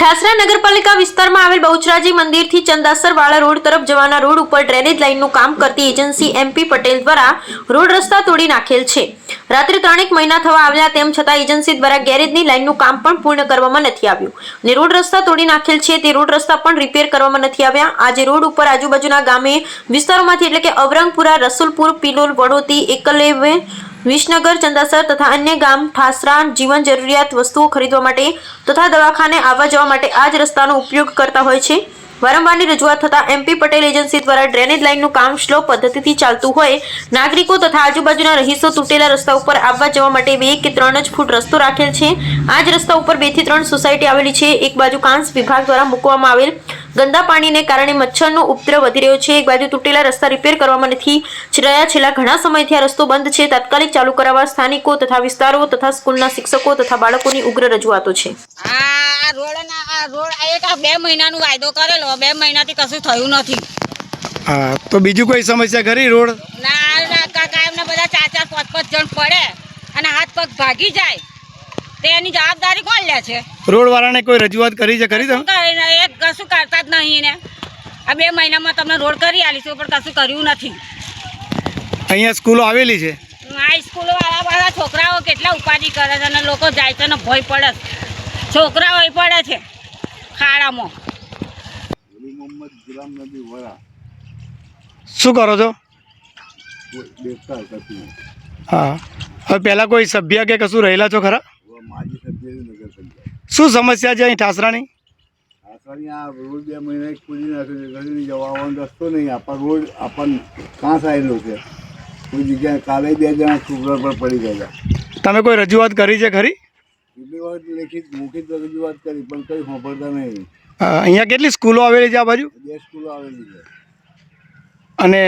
ઠાસરા નગરપાલિકા વિસ્તારમાં આવેલ બહુચરાજી મંદિરથી ચંદાસરવાળા રોડ તરફ જવાના રોડ ઉપર ડ્રેનેજ લાઇનનું કામ કરતી એજન્સી એમપી પટેલ દ્વારા રોડ રસ્તા તોડી નાખેલ છે। રાત્રે 3 મહિના થવા આવ્યા તેમ છતાં એજન્સી દ્વારા ગેરેજની લાઇનનું કામ પણ પૂર્ણ કરવામાં નથી આવ્યું અને રોડ રસ્તા તોડી નાખેલ છે તે રોડ રસ્તા પણ રિપેર કરવામાં નથી આવ્યા। આજે રોડ ઉપર આજુબાજુના ગામે વિસ્તારોમાંથી એટલે કે અવરંગપુરા, રસુલપુર, પિલોલ, વડોતી, એકલેવે, વિસનગર, ચંદાસર તથા અન્ય ગામ ઠાસરા જીવન જરૂરિયાત વસ્તુઓ ખરીદવા માટે તથા દવાખાને આવવા જવા માટે આ જ રસ્તાનો ઉપયોગ કરતા હોય છે। વારંવારની રજૂઆત થતા એમપી પટેલ એજન્સી દ્વારા ડ્રેનેજ લાઇનનું કામ સ્લો પદ્ધતિથી ચાલતું હોય નાગરિકો તથા આજુબાજુના રહીશો તૂટેલા રસ્તા ઉપર આવવા જવા માટે 2 કે 3 જ ફૂટ રસ્તો રાખેલ છે। આ જ રસ્તા ઉપર 2 થી 3 સોસાયટી આવેલી છે। એક બાજુ કાંસ વિભાગ દ્વારા મૂકવામાં આવેલ ગંદા પાણીને કારણે મચ્છરનો ઉપદ્રવ વધી રહ્યો છે। એક બાજુ તૂટેલા રસ્તા રિપેર કરવામાં નથી રહ્યા। છેલ્લા ઘણા સમયથી આ રસ્તો બંધ છે। તાત્કાલિક ચાલુ કરાવવા સ્થાનિકો તથા વિસ્તારો તથા સ્કૂલના શિક્ષકો તથા બાળકોની ઉગ્ર રજૂઆતો છે। રોડ 2 મહિનાનો વાયદો કરેલો, 2 મહિનાથી કશું થયું નથી। હા, તો બીજું કોઈ સમસ્યા ખરી રોડ? ના કાકા, એમને બધા 4-4, 5-5 જણ પડે અને હાથ પગ ભાગી જાય તે એની જવાબદારી કોણ લે છે? રોડ વાળાને કોઈ રજૂઆત કરી છે ખરી તમે? એક કશું કરતા જ નહીં ને। આ 2 મહિનામાં તમને રોડ કરી આલીશું પણ કશું કર્યું નથી। અહીંયા સ્કૂલો આવેલી છે, આ સ્કૂલો વાળા બધા છોકરાઓ કેટલા ઉપાધિ કરે છે અને લોકો જાય છે ને ભય પડે છે। છોકરાઓ પડે છે ખાડામાં। શું કરો છો? હા, હવે પહેલા કોઈ સભ્ય કે કશું રહેલા છો ખરા? શું સમસ્યા છે અહીં ઠાસરાની? રોડ 2 મહિના ખુલી નાખ્યો, જવાનો રસ્તો નહીં। આપણા રોડ આપણને કાં આવેલો છે, કોઈ જગ્યાએ કાલે 2 જણા છોકરા પર પડી ગયા। તમે કોઈ રજૂઆત કરી છે ખરી? કેટલી વખત લેખિત મૌખિક રજૂઆત કરી પણ કંઈ સાંભળતા નહીં। અહીંયા કેટલી સ્કૂલો આવેલી છે આ બાજુ? 2 સ્કૂલો આવેલી છે અને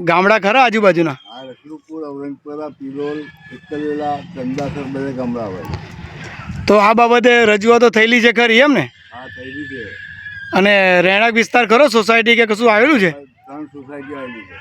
ગામડા ખરા આજુબાજુના? આ રસલુપુર, અવરંગપુરા, પિલોલ, એકલેલા, ચંદાસર બધા ગામડા આવેલા। તો આ બાબતે રજૂઆતો થયેલી છે ખરી એમ ને? હા, થયેલી છે। અને રહેણાંક વિસ્તાર ખરો સોસાયટી કે કશું આવેલું છે? 3 સોસાયટી આવેલી છે।